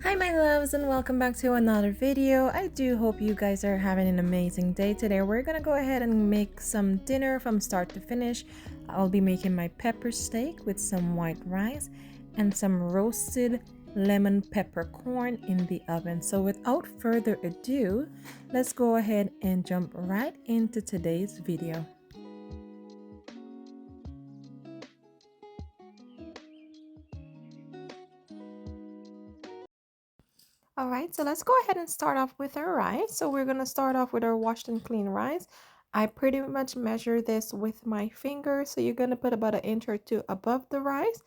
Hi my loves and welcome back to another video. I do hope you guys are having an amazing day today. We're gonna go ahead and make some dinner from start to finish. I'll be making my pepper steak with some white rice and some roasted lemon peppercorn in the oven. So without further ado, let's go ahead and jump right into today's video. All right, so let's go ahead and start off with our rice. So we're going to start off with our washed and clean rice. I pretty much measure this with my finger. So you're going to put about an inch or two above the rice.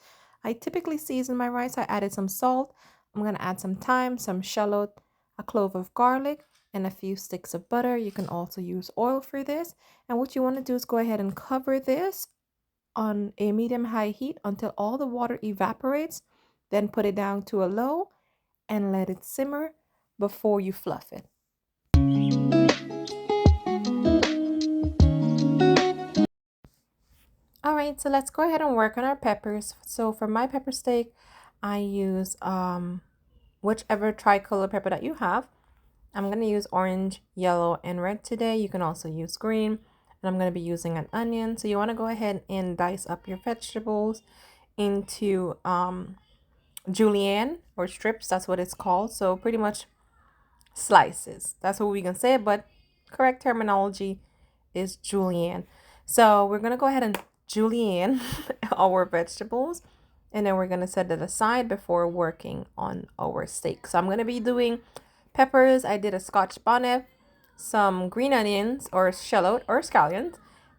I typically season my rice. I added some salt. I'm going to add some thyme, some shallot, a clove of garlic, and a few sticks of butter. You can also use oil for this. And what you want to do is go ahead and cover this on a medium-high heat until all the water evaporates. Then put it down to a low and let it simmer before you fluff it. All right, so let's go ahead and work on our peppers. So for my pepper steak, I use whichever tricolor pepper that you have. I'm going to use orange, yellow, and red today. You can also use green. And I'm going to be using an onion. So you want to go ahead and dice up your vegetables into julienne or strips. That's what it's called. So pretty much slices. That's what we can say, but correct terminology is julienne. So we're going to go ahead and julienne our vegetables, and then we're going to set it aside before working on our steak. So I'm going to be doing peppers. I did a scotch bonnet, some green onions or shallot or scallions,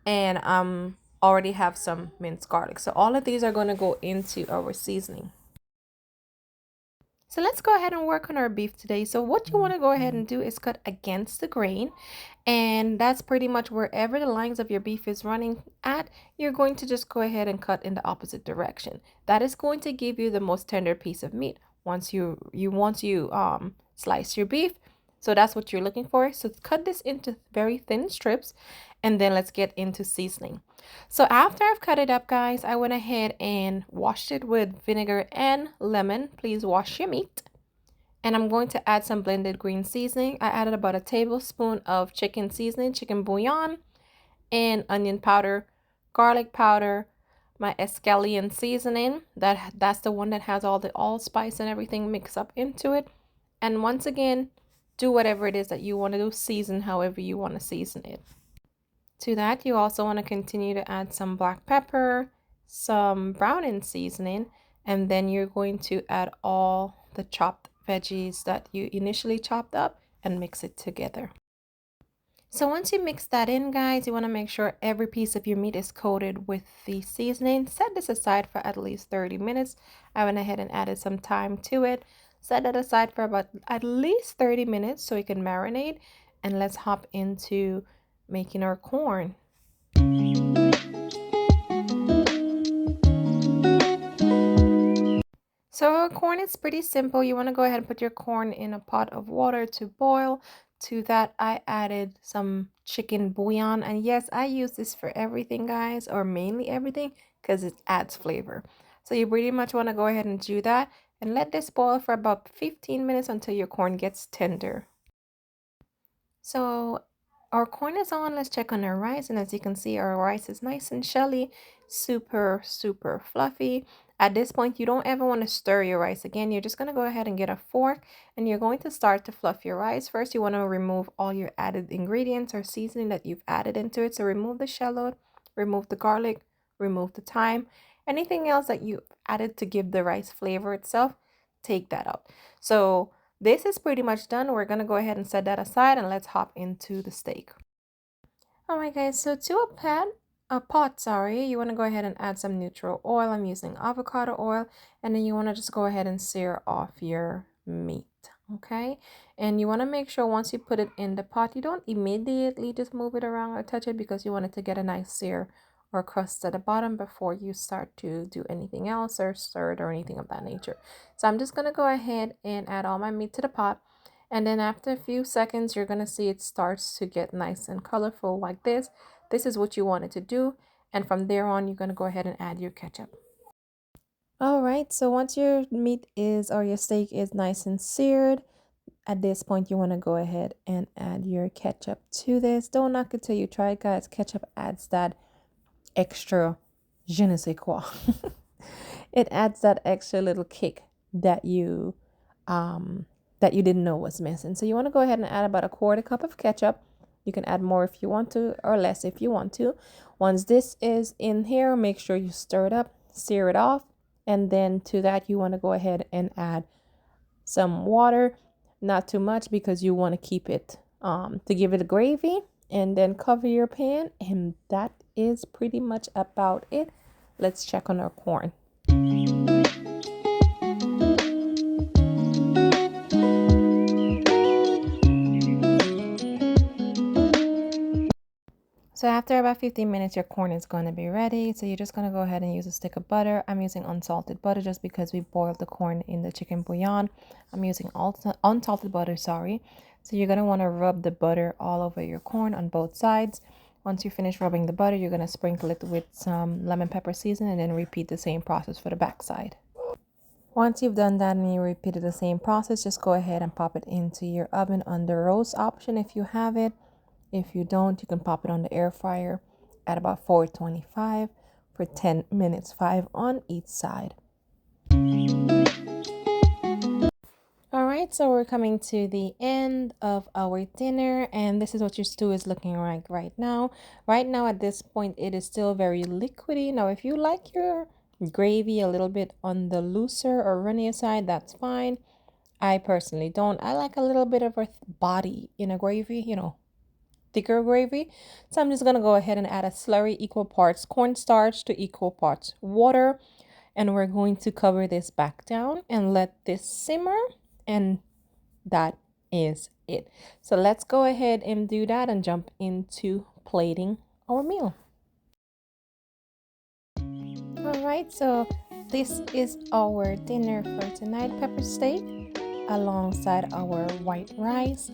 and already have some minced garlic. So all of these are going to go into our seasoning. So let's go ahead and work on our beef today. So what you want to go ahead and do is cut against the grain. And that's pretty much wherever the lines of your beef is running at, you're going to just go ahead and cut in the opposite direction. That is going to give you the most tender piece of meat once you slice your beef. So that's what you're looking for. So cut this into very thin strips, and then let's get into seasoning. So after I've cut it up, guys, I went ahead and washed it with vinegar and lemon. Please wash your meat. And I'm going to add some blended green seasoning. I added about a tablespoon of chicken seasoning, chicken bouillon, and onion powder, garlic powder, my escallion seasoning. That's the one that has all the allspice and everything mixed up into it. And once again, do whatever it is that you want to do. Season however you want to season it. To that, you also want to continue to add some black pepper, some browning seasoning, and then you're going to add all the chopped veggies that you initially chopped up and mix it together. So once you mix that in, guys, you want to make sure every piece of your meat is coated with the seasoning. Set this aside for at least 30 minutes. I went ahead and added some time to it. Set it aside for about at least 30 minutes so it can marinate. And let's hop into making our corn. So our corn is pretty simple. You want to go ahead and put your corn in a pot of water to boil. To that, I added some chicken bouillon. And yes, I use this for everything, guys, or mainly everything, because it adds flavor. So you pretty much want to go ahead and do that and let this boil for about 15 minutes until your corn gets tender. So our corn is on. Let's check on our rice. And as you can see, our rice is nice and shelly, super fluffy. At this point, you don't ever want to stir your rice again. You're just going to go ahead and get a fork, and you're going to start to fluff your rice. First, you want to remove all your added ingredients or seasoning that you've added into it. So remove the shallot, remove the garlic, remove the thyme. Anything else that you added to give the rice flavor itself, take that out. So this is pretty much done. We're going to go ahead and set that aside, and let's hop into the steak. All right, guys, so to a pot, sorry, you want to go ahead and add some neutral oil. I'm using avocado oil, and then you want to just go ahead and sear off your meat, okay? And you want to make sure once you put it in the pot, you don't immediately just move it around or touch it, because you want it to get a nice sear or crust at the bottom before you start to do anything else or stir it or anything of that nature. So I'm just going to go ahead and add all my meat to the pot. And then after a few seconds, you're going to see it starts to get nice and colorful like this. This is what you want it to do. And from there on, you're going to go ahead and add your ketchup. All right, so once your meat is or your steak is nice and seared, at this point you want to go ahead and add your ketchup to this. Don't knock it till you try it, guys. Ketchup adds that extra je ne sais quoi. It adds that extra little kick that you didn't know was missing. So you want to go ahead and add about a quarter cup of ketchup. You can add more if you want to or less if you want to. Once this is in here, make sure you stir it up, sear it off, and then to that you want to go ahead and add some water, not too much because you want to keep it to give it a gravy, and then cover your pan, and that is pretty much about it. Let's check on our corn. So after about 15 minutes, your corn is going to be ready. So you're just going to go ahead and use a stick of butter. I'm using unsalted butter just because we boiled the corn in the chicken bouillon. I'm using unsalted butter, sorry. So you're going to want to rub the butter all over your corn on both sides. Once you finish rubbing the butter, you're going to sprinkle it with some lemon pepper seasoning and then repeat the same process for the back side. Once you've done that and you repeated the same process, just go ahead and pop it into your oven on the roast option if you have it. If you don't, you can pop it on the air fryer at about 425 for 10 minutes, 5 on each side. All right, so we're coming to the end of our dinner, and this is what your stew is looking like right now. Right now, at this point, it is still very liquidy. Now, if you like your gravy a little bit on the looser or runnier side, that's fine. I personally don't. I like a little bit of a body in a gravy, thicker gravy. So I'm just going to go ahead and add a slurry, equal parts cornstarch to equal parts water. And we're going to cover this back down and let this simmer. And that is it. So let's go ahead and do that and jump into plating our meal. All right, so this is our dinner for tonight, pepper steak alongside our white rice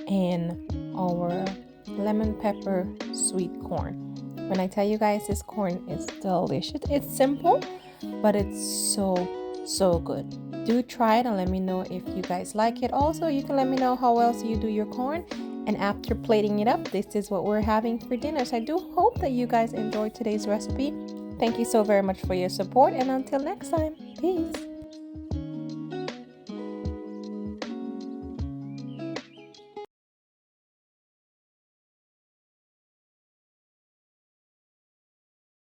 and our lemon pepper sweet corn. When I tell you guys, this corn is delicious. It's simple, but it's so good. Do try it and let me know if you guys like it. Also, you can let me know how else you do your corn, and after plating it up, this is what we're having for dinner. So I do hope that you guys enjoyed today's recipe. Thank you so very much for your support, and until next time, peace.